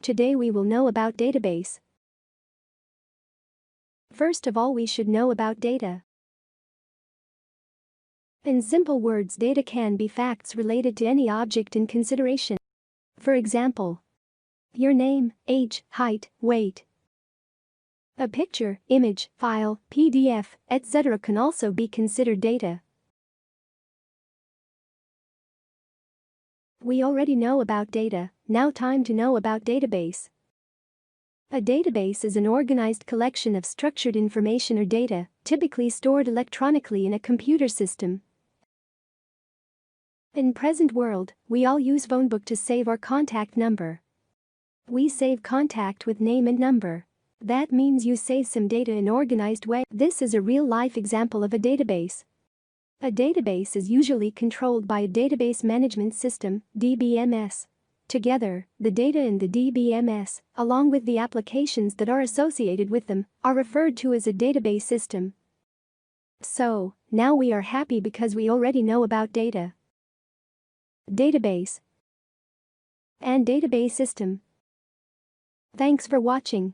Today we will know about database. First of all, we should know about data. In simple words, data can be facts related to any object in consideration. For example, your name, age, height, weight. A picture, image, file, PDF, etc. can also be considered data. We already know about data, now time to know about database. A database is an organized collection of structured information or data, typically stored electronically in a computer system. In present world, we all use phone book to save our contact number. We save contact with name and number. That means you save some data in organized way. This is a real-life example of a database. A database is usually controlled by a database management system, DBMS. Together, the data in the DBMS, along with the applications that are associated with them, are referred to as a database system. So, now we are happy because we already know about data, database, and database system. Thanks for watching.